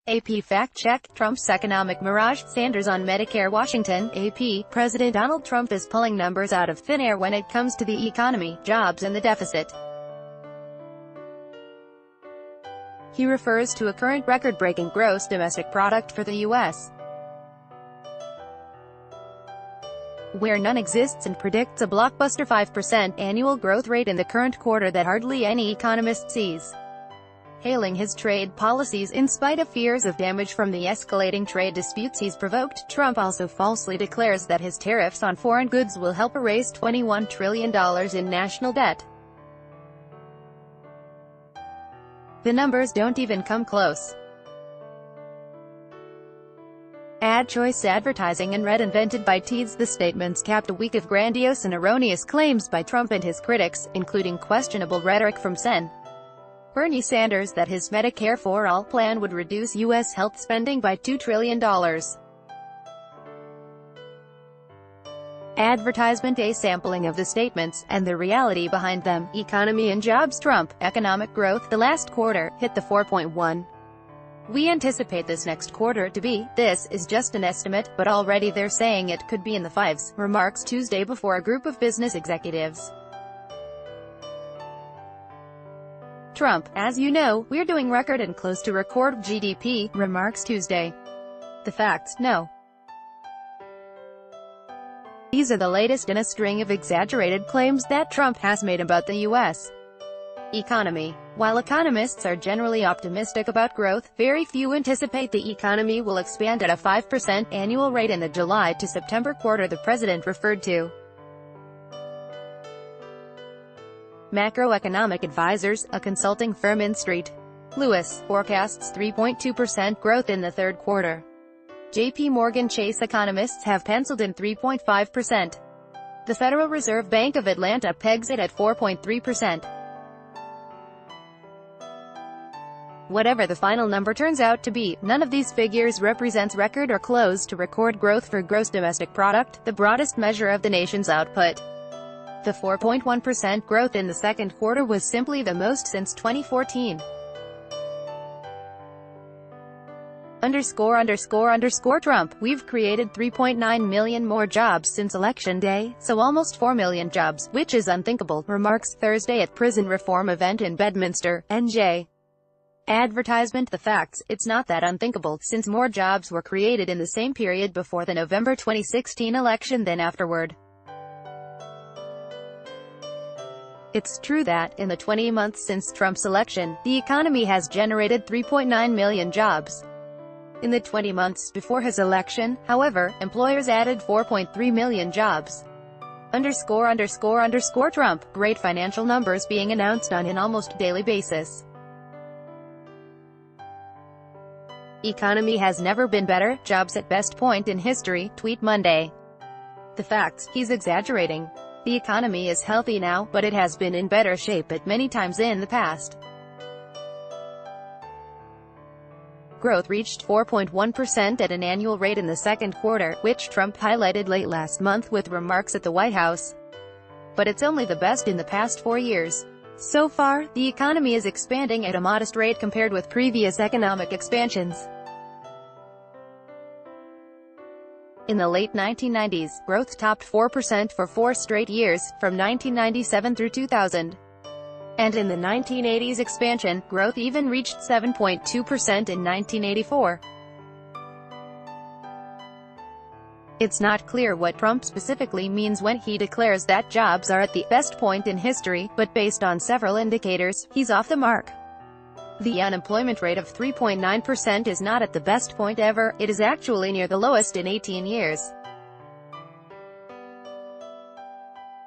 AP fact-check, Trump's economic mirage, Sanders on Medicare. Washington, AP, President Donald Trump is pulling numbers out of thin air when it comes to the economy, jobs and the deficit. He refers to a current record-breaking gross domestic product for the U.S., where none exists, and predicts a blockbuster 5% annual growth rate in the current quarter that hardly any economist sees. Hailing his trade policies in spite of fears of damage from the escalating trade disputes he's provoked, Trump also falsely declares that his tariffs on foreign goods will help erase $21 trillion in national debt. The numbers don't even come close. Ad choice advertising and red invented by Teeds. The statements capped a week of grandiose and erroneous claims by Trump and his critics, including questionable rhetoric from Sen. Bernie Sanders that his Medicare for All plan would reduce U.S. health spending by $2 trillion. Advertisement. A sampling of the statements, and the reality behind them. Economy and jobs. Trump, economic growth, the last quarter, hit the 4.1. We anticipate this next quarter to be. This is just an estimate, but already they're saying it could be in the fives, remarks Tuesday before a group of business executives. Trump, as you know, we're doing record and close to record GDP, remarks Tuesday. The facts, no. These are the latest in a string of exaggerated claims that Trump has made about the U.S. economy. While economists are generally optimistic about growth, very few anticipate the economy will expand at a 5% annual rate in the July to September quarter the president referred to. Macroeconomic Advisors, a consulting firm in St. Louis, forecasts 3.2% growth in the third quarter. J.P. Morgan Chase economists have penciled in 3.5%. The Federal Reserve Bank of Atlanta pegs it at 4.3%. Whatever the final number turns out to be, none of these figures represents record or close to record growth for gross domestic product, the broadest measure of the nation's output. The 4.1% growth in the second quarter was simply the most since 2014. Trump, we've created 3.9 million more jobs since Election Day, so almost 4 million jobs, which is unthinkable, remarks Thursday at prison reform event in Bedminster, NJ. Advertisement. The facts, it's not that unthinkable, since more jobs were created in the same period before the November 2016 election than afterward. It's true that, in the 20 months since Trump's election, the economy has generated 3.9 million jobs. In the 20 months before his election, however, employers added 4.3 million jobs. Trump, great financial numbers being announced on an almost daily basis. Economy has never been better, jobs at best point in history, tweet Monday. The facts, he's exaggerating. The economy is healthy now, but it has been in better shape at many times in the past. Growth reached 4.1% at an annual rate in the second quarter, which Trump highlighted late last month with remarks at the White House. But it's only the best in the past 4 years. So far, the economy is expanding at a modest rate compared with previous economic expansions. In the late 1990s, growth topped 4% for 4 straight years, from 1997 through 2000. And in the 1980s expansion, growth even reached 7.2% in 1984. It's not clear what Trump specifically means when he declares that jobs are at the best point in history, but based on several indicators, he's off the mark. The unemployment rate of 3.9% is not at the best point ever, it is actually near the lowest in 18 years.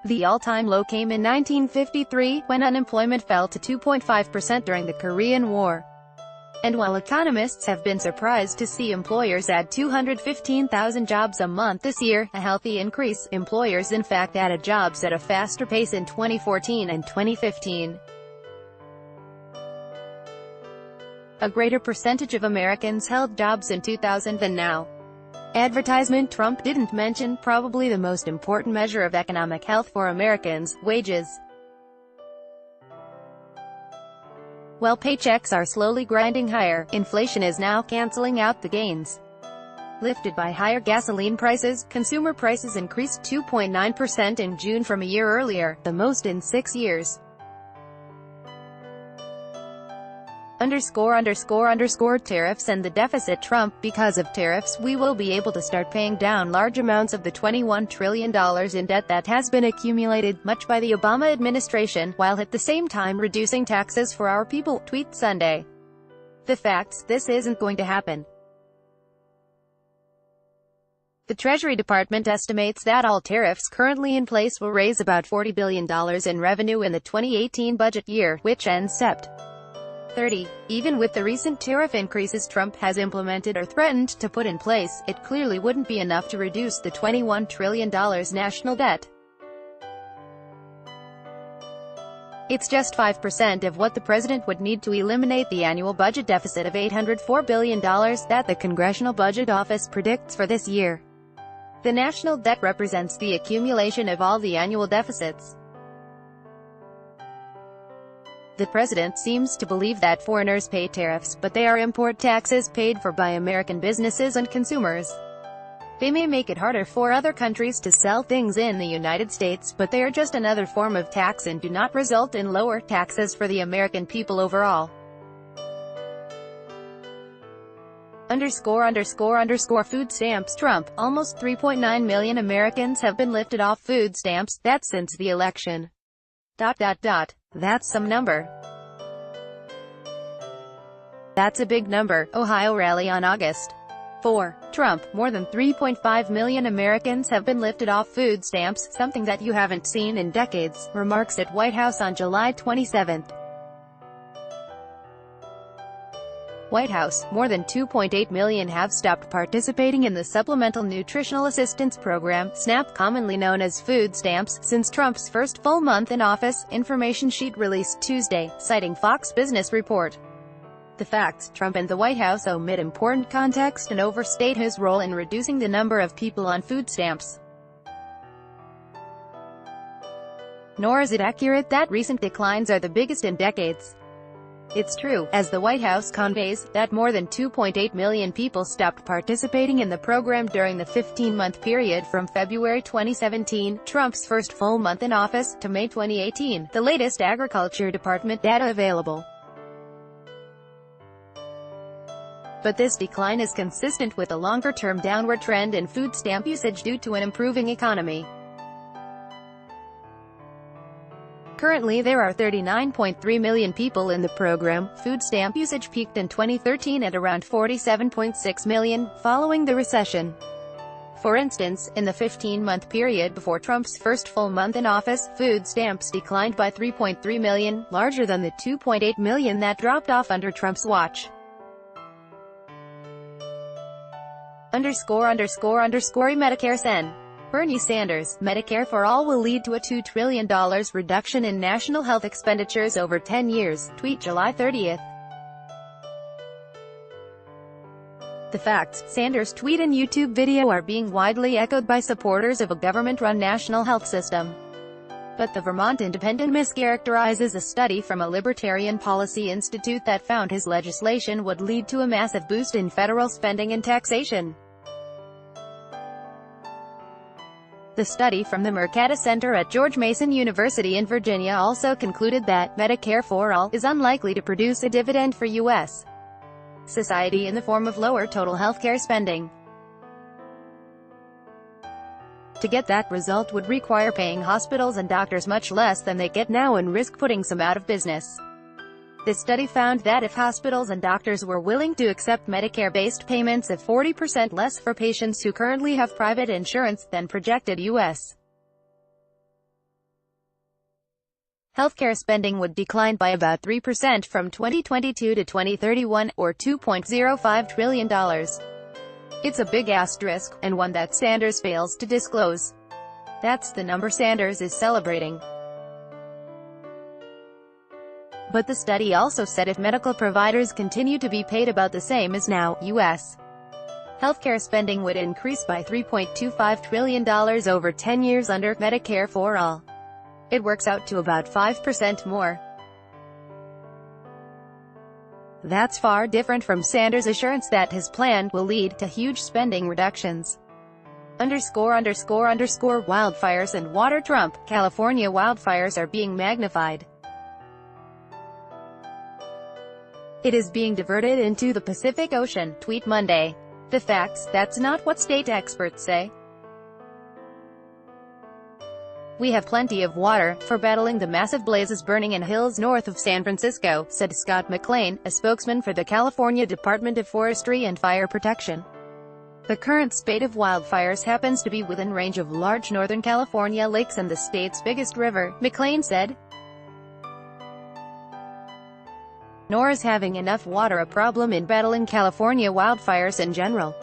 The all-time low came in 1953, when unemployment fell to 2.5% during the Korean War. And while economists have been surprised to see employers add 215,000 jobs a month this year, a healthy increase, employers in fact added jobs at a faster pace in 2014 and 2015. A greater percentage of Americans held jobs in 2000 than now. Advertisement. Trump didn't mention probably the most important measure of economic health for Americans, wages. While paychecks are slowly grinding higher, inflation is now canceling out the gains. Lifted by higher gasoline prices, consumer prices increased 2.9% in June from a year earlier, the most in 6 years. Tariffs and the deficit. Trump: because of tariffs we will be able to start paying down large amounts of the $21 trillion in debt that has been accumulated, much by the Obama administration, while at the same time reducing taxes for our people, tweet Sunday. The facts: this isn't going to happen. The Treasury Department estimates that all tariffs currently in place will raise about $40 billion in revenue in the 2018 budget year, which ends Sept. 30. Even with the recent tariff increases Trump has implemented or threatened to put in place, it clearly wouldn't be enough to reduce the $21 trillion national debt. It's just 5% of what the president would need to eliminate the annual budget deficit of $804 billion that the Congressional Budget Office predicts for this year. The national debt represents the accumulation of all the annual deficits. The president seems to believe that foreigners pay tariffs, but they are import taxes paid for by American businesses and consumers. They may make it harder for other countries to sell things in the United States, but they are just another form of tax and do not result in lower taxes for the American people overall. Food stamps. Trump: almost 3.9 million Americans have been lifted off food stamps, that's since the election. That's some number. That's a big number. Ohio rally on August 4. Trump: more than 3.5 million Americans have been lifted off food stamps, something that you haven't seen in decades, remarks at White House on July 27. White House: more than 2.8 million have stopped participating in the Supplemental Nutritional Assistance Program, SNAP, commonly known as food stamps, since Trump's first full month in office, information sheet released Tuesday, citing Fox Business Report. The facts: Trump and the White House omit important context and overstate his role in reducing the number of people on food stamps. Nor is it accurate that recent declines are the biggest in decades. It's true, as the White House conveys, that more than 2.8 million people stopped participating in the program during the 15-month period from February 2017, Trump's first full month in office, to May 2018, the latest Agriculture Department data available. But this decline is consistent with a longer-term downward trend in food stamp usage due to an improving economy. Currently there are 39.3 million people in the program. Food stamp usage peaked in 2013 at around 47.6 million, following the recession. For instance, in the 15-month period before Trump's first full month in office, food stamps declined by 3.3 million, larger than the 2.8 million that dropped off under Trump's watch. Medicare Sen. Bernie Sanders: Medicare for All will lead to a $2 trillion reduction in national health expenditures over 10 years, tweet July 30. The facts: Sanders' tweet and YouTube video are being widely echoed by supporters of a government-run national health system. But the Vermont Independent mischaracterizes a study from a Libertarian Policy Institute that found his legislation would lead to a massive boost in federal spending and taxation. The study from the Mercatus Center at George Mason University in Virginia also concluded that Medicare for All is unlikely to produce a dividend for U.S. society in the form of lower total healthcare spending. To get that result would require paying hospitals and doctors much less than they get now and risk putting some out of business. This study found that if hospitals and doctors were willing to accept Medicare-based payments of 40% less for patients who currently have private insurance, then projected U.S. healthcare spending would decline by about 3% from 2022 to 2031, or $2.05 trillion. It's a big asterisk, and one that Sanders fails to disclose. That's the number Sanders is celebrating. But the study also said if medical providers continue to be paid about the same as now, U.S. healthcare spending would increase by $3.25 trillion over 10 years under Medicare for All. It works out to about 5% more. That's far different from Sanders' assurance that his plan will lead to huge spending reductions. Wildfires and water. Trump, California wildfires are being magnified. It is being diverted into the Pacific Ocean, tweet Monday. The facts, that's not what state experts say. We have plenty of water for battling the massive blazes burning in hills north of San Francisco, said Scott McLean, a spokesman for the California Department of Forestry and Fire Protection. The current spate of wildfires happens to be within range of large Northern California lakes and the state's biggest river, McLean said. Nor is having enough water a problem in battling California wildfires in general.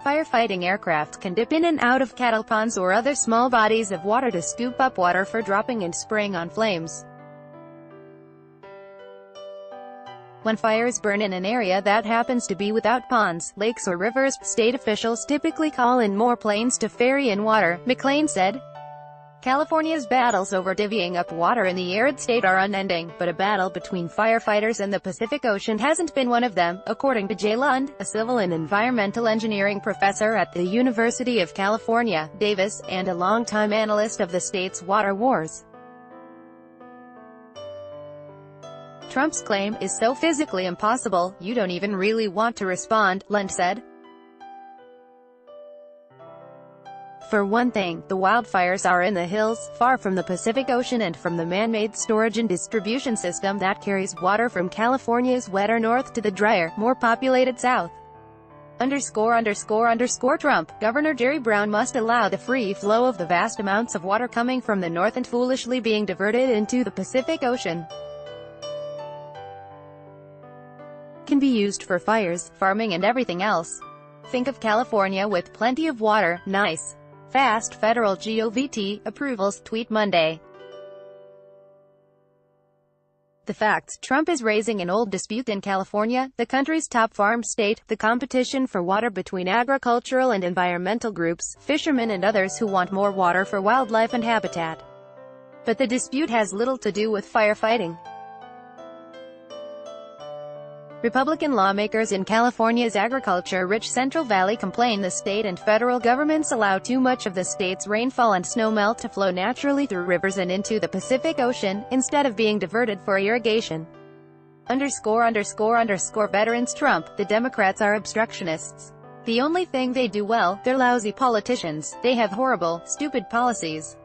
Firefighting aircraft can dip in and out of cattle ponds or other small bodies of water to scoop up water for dropping and spraying on flames. When fires burn in an area that happens to be without ponds, lakes or rivers, state officials typically call in more planes to ferry in water, McLean said. California's battles over divvying up water in the arid state are unending, but a battle between firefighters and the Pacific Ocean hasn't been one of them, according to Jay Lund, a civil and environmental engineering professor at the University of California, Davis, and a longtime analyst of the state's water wars. Trump's claim is so physically impossible, you don't even really want to respond, Lund said. For one thing, the wildfires are in the hills, far from the Pacific Ocean and from the man-made storage and distribution system that carries water from California's wetter north to the drier, more populated south. Trump, Governor Jerry Brown must allow the free flow of the vast amounts of water coming from the north and foolishly being diverted into the Pacific Ocean. Can be used for fires, farming and everything else. Think of California with plenty of water, nice. Fast federal GOVT approvals, tweet Monday. The facts. Trump is raising an old dispute in California, the country's top farm state, the competition for water between agricultural and environmental groups, fishermen and others who want more water for wildlife and habitat. But the dispute has little to do with firefighting. Republican lawmakers in California's agriculture-rich Central Valley complain the state and federal governments allow too much of the state's rainfall and snowmelt to flow naturally through rivers and into the Pacific Ocean, instead of being diverted for irrigation. Veterans. Trump, the Democrats are obstructionists. The only thing they do well, they're lousy politicians. They have horrible, stupid policies.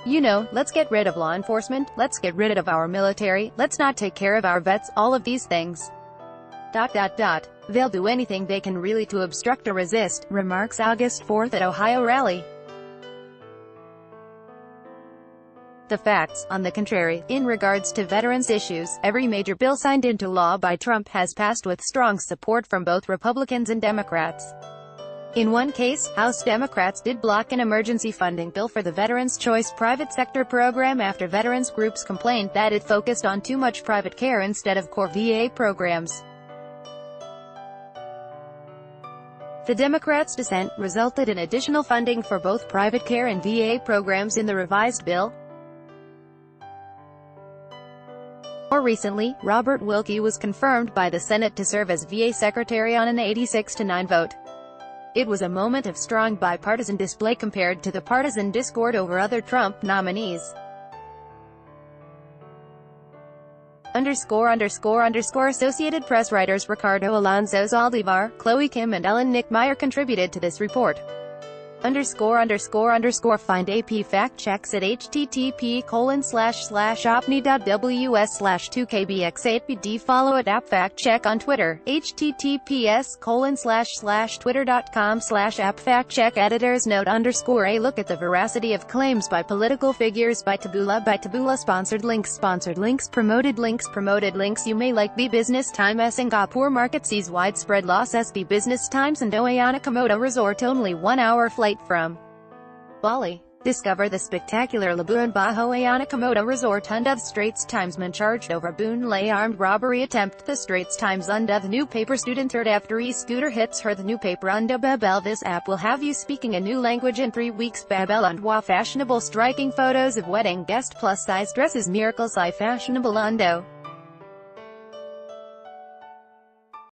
You know, let's get rid of law enforcement, let's get rid of our military, let's not take care of our vets, all of these things. They'll do anything they can really to obstruct or resist, remarks August 4th at Ohio rally. The facts, on the contrary, in regards to veterans issues, every major bill signed into law by Trump has passed with strong support from both Republicans and Democrats. In one case, House Democrats did block an emergency funding bill for the Veterans Choice private sector program after veterans groups complained that it focused on too much private care instead of core VA programs. The Democrats' dissent resulted in additional funding for both private care and VA programs in the revised bill. More recently, Robert Wilkie was confirmed by the Senate to serve as VA Secretary on an 86-9 vote. It was a moment of strong bipartisan display compared to the partisan discord over other Trump nominees. Associated Press writers Ricardo Alonso Zaldivar, Chloe Kim and Ellen Nickmeyer contributed to this report. Find AP fact checks at http://opni.ws/2kbx8bd. Follow at App Fact Check on Twitter, https://twitter.com/appfactcheck. Editors note _a look at the veracity of claims by political figures by Taboola. Sponsored links, promoted links. You may like the Business Times. Singapore market sees widespread loss. SB Business Times and Oayana Komodo Resort only 1 hour flight from Bali. Discover the spectacular Labuan Bajo Ayanacamoto Resort under the Straits Times man charged over Boon Lay armed robbery attempt. The Straits Times under the new paper student hurt after e-scooter hits her. The new paper under Babel. This app will have you speaking a new language in 3 weeks. Babel and wa fashionable striking photos of wedding guest plus size dresses miracles I fashionable undo.